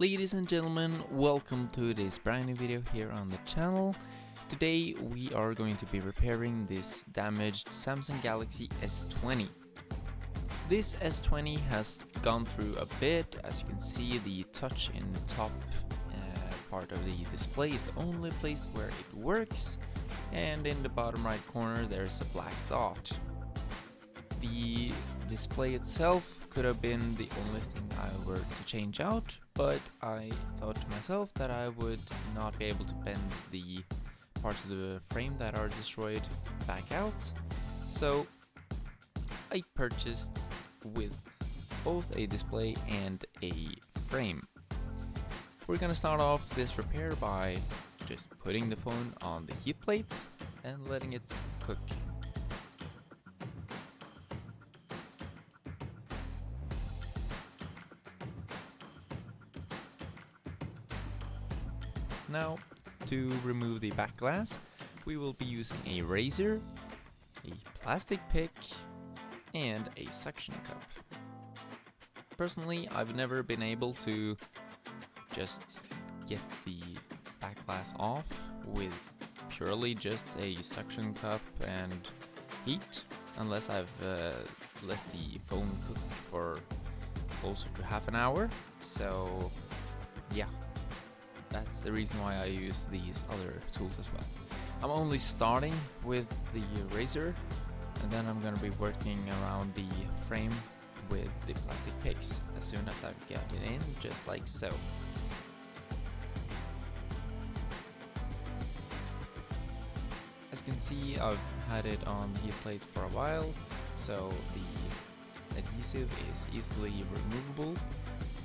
Ladies and gentlemen, welcome to this brand new video here on the channel. Today we are going to be repairing this damaged Samsung Galaxy S20. This S20 has gone through a bit. As you can see, the touch in the top part of the display is the only place where it works, and in the bottom right corner there's a black dot. The display itself could have been the only thing I were to change out, but I thought to myself that I would not be able to bend the parts of the frame that are destroyed back out, so I purchased with both a display and a frame. We're gonna start off this repair by just putting the phone on the heat plate and letting it cook. Now, to remove the back glass, we will be using a razor, a plastic pick, and a suction cup. Personally, I've never been able to just get the back glass off with purely just a suction cup and heat, unless I've let the phone cook for closer to half an hour. So yeah, that's the reason why I use these other tools as well. I'm only starting with the razor, and then I'm gonna be working around the frame with the plastic picks as soon as I get it in, just like so. As you can see, I've had it on the heat plate for a while, so the adhesive is easily removable,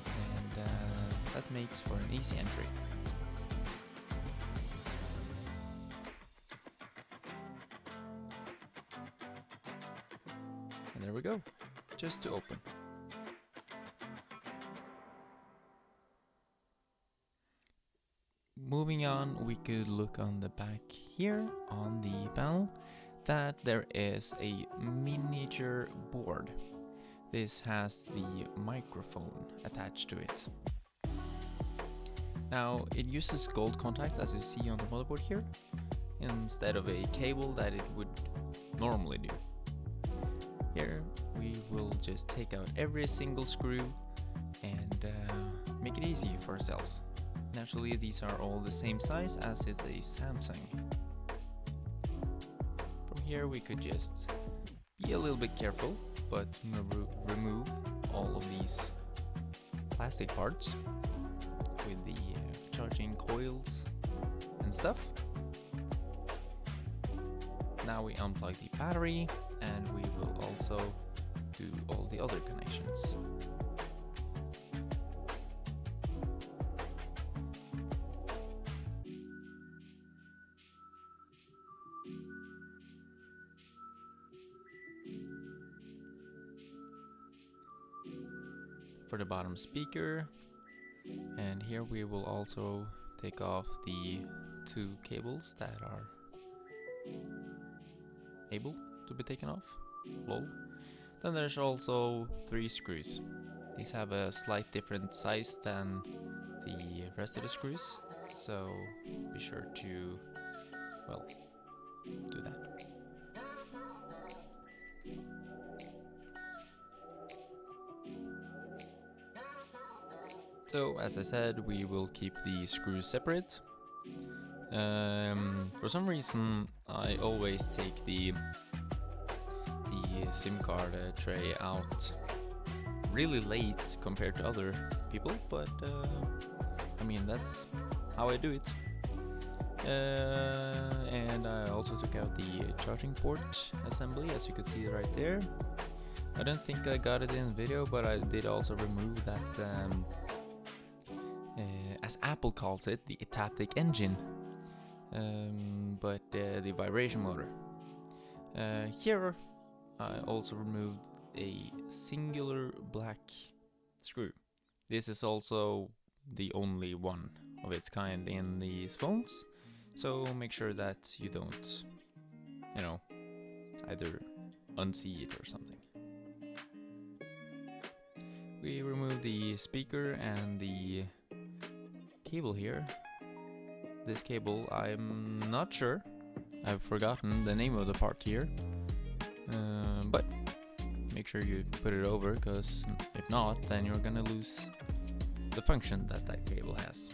and that makes for an easy entry. And there we go, just to open. Moving on, we could look on the back here on the panel that there is a miniature board. This has the microphone attached to it. Now, it uses gold contacts, as you see on the motherboard here, instead of a cable that it would normally do. Here we will just take out every single screw and make it easy for ourselves. Naturally, these are all the same size as it's a Samsung. From here we could just be a little bit careful, but remove all of these plastic parts with the charging coils and stuff. Now we unplug the battery, and we will also do all the other connections. For the bottom speaker, and here we will also take off the two cables that are able to be taken off. Lol. Then there's also 3 screws. These have a slight different size than the rest of the screws, so be sure to, well, do that. So, as I said, we will keep the screws separate. For some reason, I always take the SIM card tray out really late compared to other people, but I mean, that's how I do it. And I also took out the charging port assembly, as you can see right there. I don't think I got it in the video, but I did also remove that, as Apple calls it, the haptic engine, but the vibration motor. Here I also removed a singular black screw. This is also the only one of its kind in these phones, so make sure that you don't, either unsee it or something. We remove the speaker and the cable here. This cable, I'm not sure. I've forgotten the name of the part here. But make sure you put it over, because if not, then you're gonna lose the function that cable has.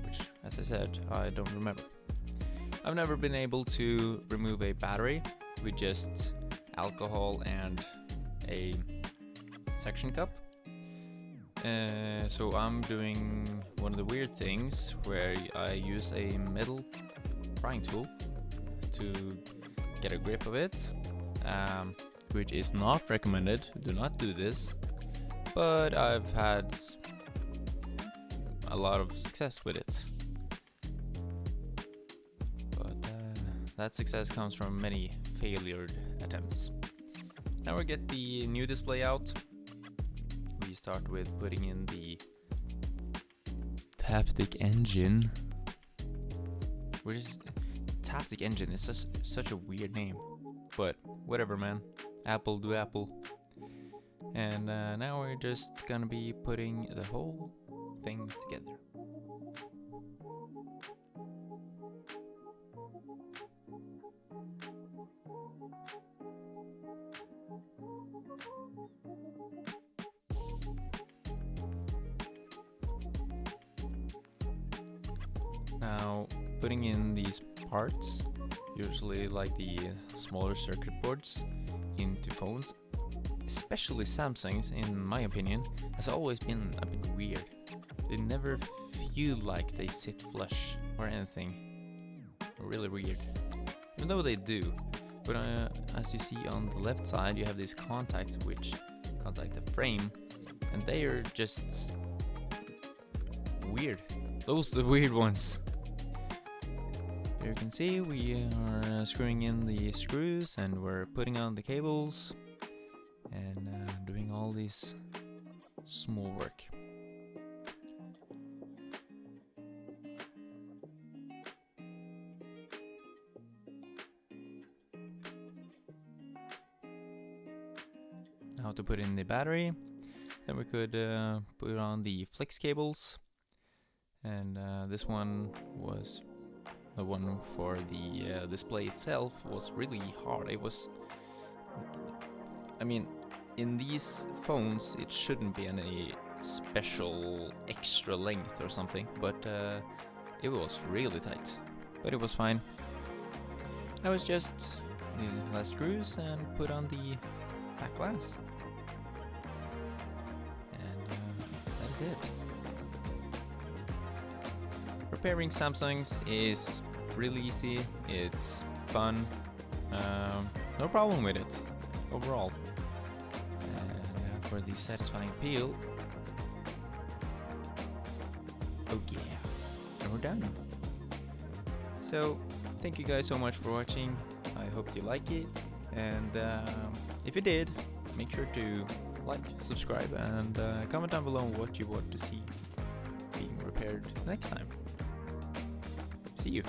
Which, as I said, I don't remember. I've never been able to remove a battery with just alcohol and a suction cup. So I'm doing one of the weird things where I use a metal prying tool to get a grip of it, which is not recommended. Do not do this. But I've had a lot of success with it. But that success comes from many failed attempts. Now we get the new display out. We start with putting in the Taptic engine. Which is Taptic engine is such a weird name, but whatever, man. Apple do Apple. And now we're just gonna be putting the whole thing together. Now, putting in these parts, usually like the smaller circuit boards, into phones, especially Samsung's, in my opinion, has always been a bit weird. They never feel like they sit flush or anything. Really weird. Even though they do. But as you see on the left side, you have these contacts which contact the frame, and they are just weird. Those are the weird ones. Here you can see we are screwing in the screws, and we're putting on the cables and doing all this small work. Now to put in the battery, then we could put on the flex cables, and this one was the one for the display itself was really hard. It was, I mean, in these phones it shouldn't be any special extra length or something, but it was really tight, but it was fine. Now it's just the last screws and put on the back glass, and that is it. Repairing Samsungs is really easy, it's fun, no problem with it overall. And for the satisfying peel, oh yeah, and we're done. So thank you guys so much for watching. I hope you like it, and if you did, make sure to like, subscribe, and comment down below what you want to see being repaired next time. See you.